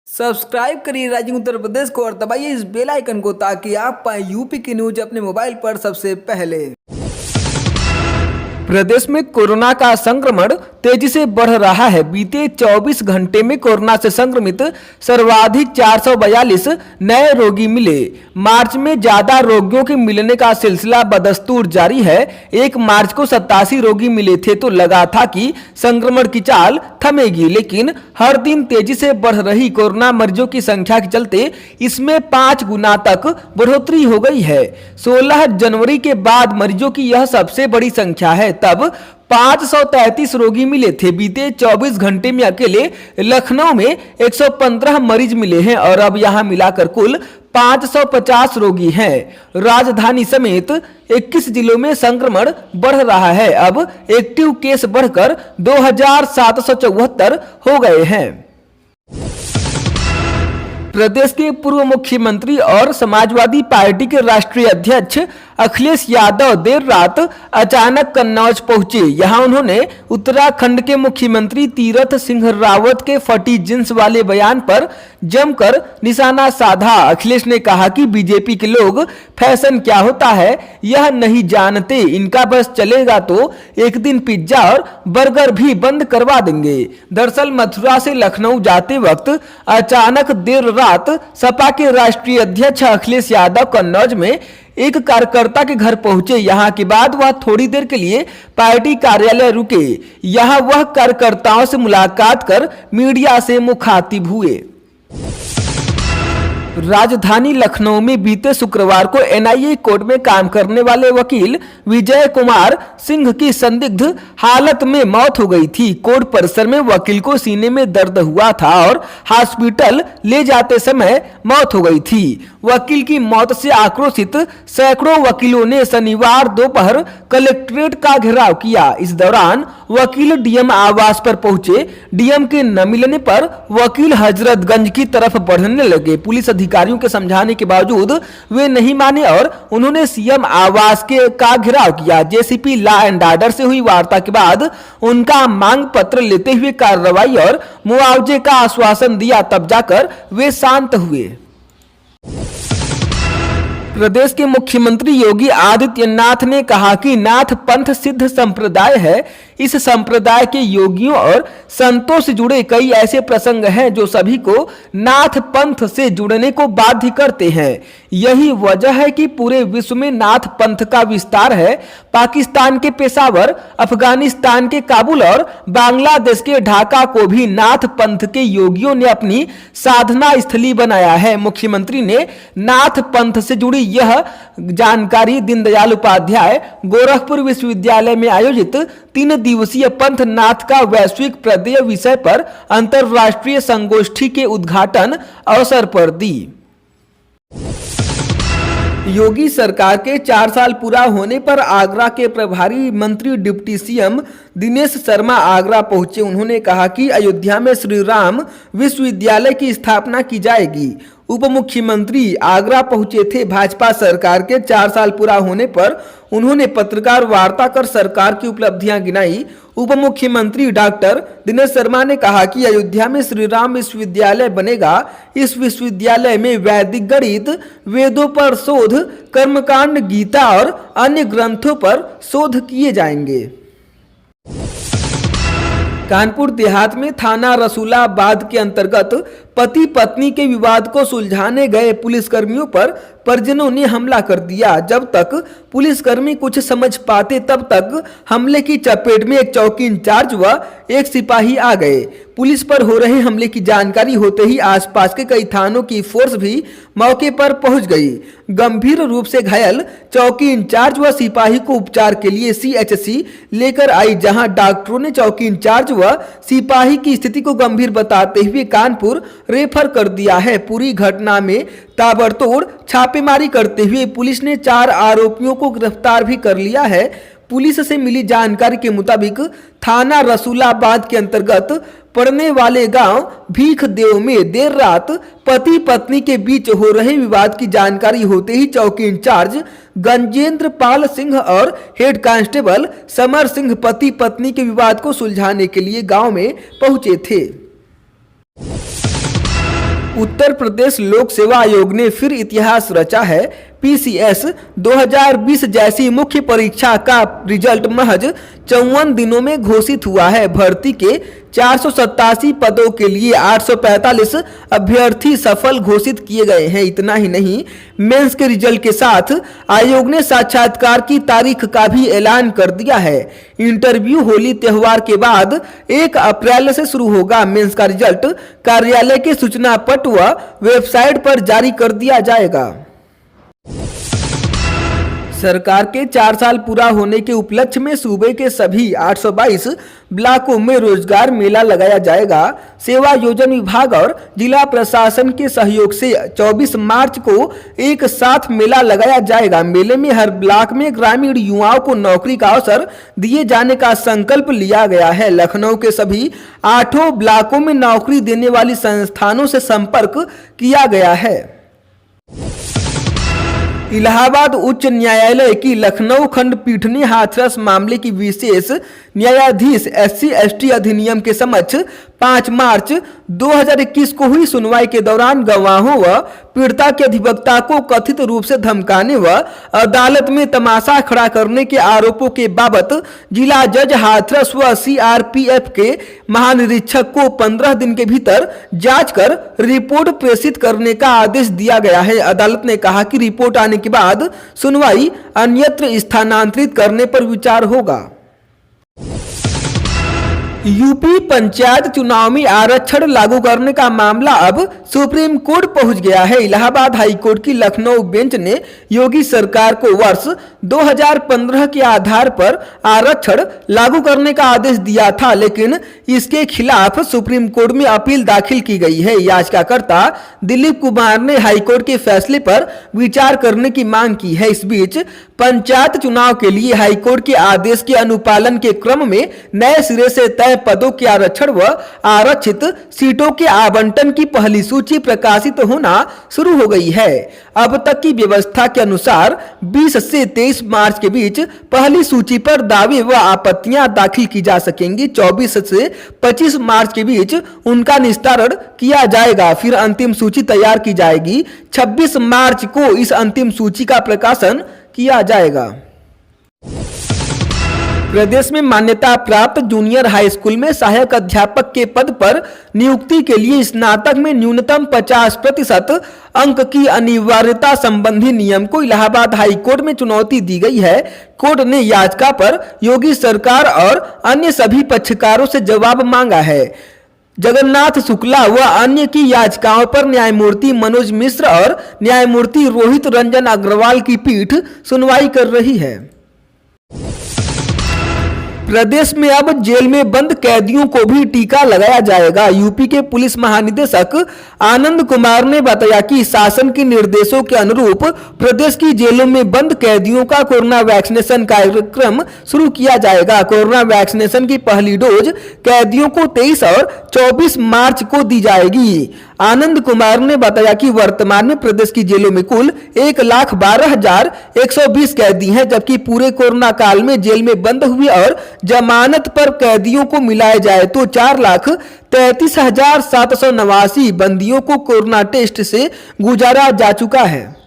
Subscribe करिए rising Uttar Pradesh को और दबाइए इस बेल आइकन को ताकि आप पाए यूपी की न्यूज अपने मोबाइल पर सबसे पहले। प्रदेश में कोरोना का संक्रमण तेजी से बढ़ रहा है। बीते 24 घंटे में कोरोना से संक्रमित सर्वाधिक 442 नए रोगी मिले। मार्च में ज्यादा रोगियों के मिलने का सिलसिला बदस्तूर जारी है। 1 मार्च को 87 रोगी मिले थे तो लगा था कि संक्रमण की चाल थमेगी, लेकिन हर दिन तेजी से बढ़ रही कोरोना मरीजों की संख्या के चलते इसमें 5 गुना तक बढ़ोतरी हो गई है। 16 जनवरी के बाद मरीजों की यह सबसे बड़ी संख्या है। तब 533 रोगी मिले थे। बीते 24 घंटे में अकेले लखनऊ में 115 मरीज मिले हैं और अब यहां मिलाकर कुल 550 रोगी हैं। राजधानी समेत 21 जिलों में संक्रमण बढ़ रहा है। अब एक्टिव केस बढ़कर 2774 हो गए हैं। प्रदेश के पूर्व मुख्यमंत्री और समाजवादी पार्टी के राष्ट्रीय अध्यक्ष अखिलेश यादव देर रात अचानक कन्नौज पहुंचे। यहां उन्होंने उत्तराखंड के मुख्यमंत्री तीरथ सिंह रावत के फटी जींस वाले बयान पर जमकर निशाना साधा। अखिलेश ने कहा कि बीजेपी के लोग फैशन क्या होता है यह नहीं जानते, इनका बस चलेगा तो एक दिन पिज्जा और बर्गर भी बंद करवा देंगे। दरअसल मथुरा से लखनऊ जाते वक्त अचानक देर रात सपा के राष्ट्रीय अध्यक्ष अखिलेश यादव कन्नौज में एक कार्यकर्ता के घर पहुंचे। यहां के बाद वह थोड़ी देर के लिए पार्टी कार्यालय रुके। यहां वह कार्यकर्ताओं से मुलाकात कर मीडिया से मुखातिब हुए। राजधानी लखनऊ में बीते शुक्रवार को एनआईए कोर्ट में काम करने वाले वकील विजय कुमार सिंह की संदिग्ध हालत में मौत हो गई थी। कोर्ट परिसर में वकील को सीने में दर्द हुआ था और हॉस्पिटल ले जाते समय मौत हो गई थी। वकील की मौत से आक्रोशित सैकड़ों वकीलों ने शनिवार दोपहर कलेक्ट्रेट का घेराव किया। इस दौरान वकील डीएम आवास पर पहुंचे। डीएम के न मिलने पर वकील हजरतगंज की तरफ बढ़ने लगे। पुलिस अधिकारियों के समझाने के बावजूद वे नहीं माने और उन्होंने सीएम आवास का घेराव किया। जेसीपी लॉ एंड ऑर्डर से हुई वार्ता के बाद उनका मांग पत्र लेते हुए कार्रवाई और मुआवजे का आश्वासन दिया, तब जाकर वे शांत हुए। प्रदेश के मुख्यमंत्री योगी आदित्यनाथ ने कहा कि नाथ पंथ सिद्ध संप्रदाय है। इस संप्रदाय के योगियों और संतों से जुड़े कई ऐसे प्रसंग हैं जो सभी को नाथ पंथ से जुड़ने को बाध्य करते हैं। यही वजह है कि पूरे विश्व में नाथ पंथ का विस्तार है। पाकिस्तान के पेशावर, अफगानिस्तान के काबुल और बांग्लादेश के ढाका को भी नाथ पंथ के योगियों ने अपनी साधना स्थली बनाया है। मुख्यमंत्री ने नाथ पंथ से जुड़ी यह जानकारी दीनदयाल उपाध्याय गोरखपुर विश्वविद्यालय में आयोजित 3 दिवसीय पंथ नाथ का वैश्विक प्रदेय विषय पर अंतरराष्ट्रीय संगोष्ठी के उद्घाटन अवसर पर दी। योगी सरकार के 4 साल पूरा होने पर आगरा के प्रभारी मंत्री डिप्टी सीएम दिनेश शर्मा आगरा पहुंचे। उन्होंने कहा कि अयोध्या में श्री राम विश्वविद्यालय की स्थापना की जाएगी। उप मुख्यमंत्री आगरा पहुंचे थे। भाजपा सरकार के 4 साल पूरा होने पर उन्होंने पत्रकार वार्ता कर सरकार की उपलब्धियां गिनाई। उप मुख्यमंत्री डॉक्टर दिनेश शर्मा ने कहा कि अयोध्या में श्री राम विश्वविद्यालय बनेगा। इस विश्वविद्यालय में वैदिक गणित, वेदों पर शोध, कर्मकांड, गीता और अन्य ग्रंथों पर शोध किए जाएंगे। कानपुर देहात में थाना रसूलाबाद के अंतर्गत पति पत्नी के विवाद को सुलझाने गए पुलिसकर्मियों पर परिजनों ने हमला कर दिया। जब तक पुलिसकर्मी कुछ समझ पाते तब तक हमले की चपेट में एक चौकी इंचार्ज व एक सिपाही आ गए। पुलिस पर हो रहे हमले की जानकारी होते ही आसपास के कई थानों की फोर्स भी मौके पर पहुंच गई। गंभीर रूप से घायल चौकी इंचार्ज व सिपाही को उपचार के लिए सीएचसी लेकर आई, जहां डॉक्टरों ने चौकी इंचार्ज व सिपाही की स्थिति को गंभीर बताते हुए कानपुर रेफर कर दिया है। पूरी घटना में ताबड़तोड़ छापेमारी करते हुए पुलिस ने 4 आरोपियों को गिरफ्तार भी कर लिया है। पुलिस से मिली जानकारी के मुताबिक थाना रसूलाबाद के अंतर्गत पड़ने वाले गांव भीखदेव में देर रात पति पत्नी के बीच हो रहे विवाद की जानकारी होते ही चौकी इंचार्ज गंजेंद्र पाल सिंह और हेड कांस्टेबल समर सिंह पति पत्नी के विवाद को सुलझाने के लिए गांव में पहुंचे थे। उत्तर प्रदेश लोक सेवा आयोग ने फिर इतिहास रचा है। पीसीएस 2020 जैसी मुख्य परीक्षा का रिजल्ट महज 54 दिनों में घोषित हुआ है। भर्ती के 487 पदों के लिए 845 अभ्यर्थी सफल घोषित किए गए हैं। इतना ही नहीं, मेंस के रिजल्ट के साथ आयोग ने साक्षात्कार की तारीख का भी ऐलान कर दिया है। इंटरव्यू होली त्योहार के बाद 1 अप्रैल से शुरू होगा। मेंस का रिजल्ट कार्यालय के सूचना पट व वेबसाइट पर जारी कर दिया जाएगा। सरकार के 4 साल पूरा होने के उपलक्ष्य में सूबे के सभी 822 ब्लॉकों में रोजगार मेला लगाया जाएगा। सेवा योजन विभाग और जिला प्रशासन के सहयोग से 24 मार्च को एक साथ मेला लगाया जाएगा। मेले में हर ब्लॉक में ग्रामीण युवाओं को नौकरी का अवसर दिए जाने का संकल्प लिया गया है। लखनऊ के सभी 8 ब्लॉकों में नौकरी देने वाली संस्थानों से संपर्क किया गया है। इलाहाबाद उच्च न्यायालय की लखनऊ खंडपीठ ने हाथरस मामले की विशेष न्यायाधीश SC/ST अधिनियम के समक्ष 5 मार्च 2021 को हुई सुनवाई के दौरान गवाहों व पीड़िता के अधिवक्ता को कथित रूप से धमकाने व अदालत में तमाशा खड़ा करने के आरोपों के बाबत जिला जज हाथरस व CRPF के महानिरीक्षक को 15 दिन के भीतर जांच कर रिपोर्ट प्रेषित करने का आदेश दिया गया है। अदालत ने कहा कि रिपोर्ट आने के बाद सुनवाई अन्यत्र स्थानांतरित करने पर विचार होगा। यूपी पंचायत चुनाव में आरक्षण लागू करने का मामला अब सुप्रीम कोर्ट पहुंच गया है। इलाहाबाद हाई कोर्ट की लखनऊ बेंच ने योगी सरकार को वर्ष 2015 के आधार पर आरक्षण लागू करने का आदेश दिया था, लेकिन इसके खिलाफ सुप्रीम कोर्ट में अपील दाखिल की गई है। याचिकाकर्ता दिलीप कुमार ने हाईकोर्ट के फैसले पर विचार करने की मांग की है। इस बीच पंचायत चुनाव के लिए हाईकोर्ट के आदेश के अनुपालन के क्रम में नए सिरे से तय पदों के आरक्षण व आरक्षित सीटों के आवंटन की पहली सूची प्रकाशित होना शुरू हो गई है। अब तक की व्यवस्था के अनुसार 20 से 23 मार्च के बीच पहली सूची पर दावे व आपत्तियां दाखिल की जा सकेंगी। 24 से 25 मार्च के बीच उनका निस्तारण किया जाएगा। फिर अंतिम सूची तैयार की जाएगी। 26 मार्च को इस अंतिम सूची का प्रकाशन किया जाएगा। प्रदेश में मान्यता प्राप्त जूनियर हाई स्कूल में सहायक अध्यापक के पद पर नियुक्ति के लिए स्नातक में न्यूनतम 50% अंक की अनिवार्यता संबंधी नियम को इलाहाबाद हाई कोर्ट में चुनौती दी गई है। कोर्ट ने याचिका पर योगी सरकार और अन्य सभी पक्षकारों से जवाब मांगा है। जगन्नाथ शुक्ला व अन्य की याचिकाओं पर न्यायमूर्ति मनोज मिश्र और न्यायमूर्ति रोहित रंजन अग्रवाल की पीठ सुनवाई कर रही है। प्रदेश में अब जेल में बंद कैदियों को भी टीका लगाया जाएगा। यूपी के पुलिस महानिदेशक आनंद कुमार ने बताया कि शासन के निर्देशों के अनुरूप प्रदेश की जेलों में बंद कैदियों का कोरोना वैक्सीनेशन कार्यक्रम शुरू किया जाएगा। कोरोना वैक्सीनेशन की पहली डोज कैदियों को 23 और 24 मार्च को दी जाएगी। आनंद कुमार ने बताया कि वर्तमान में प्रदेश की जेलों में कुल 1,12,120 कैदी हैं, जबकि पूरे कोरोना काल में जेल में बंद हुए और जमानत पर कैदियों को मिलाया जाए तो 4,33,789 बंदियों को कोरोना टेस्ट से गुजारा जा चुका है।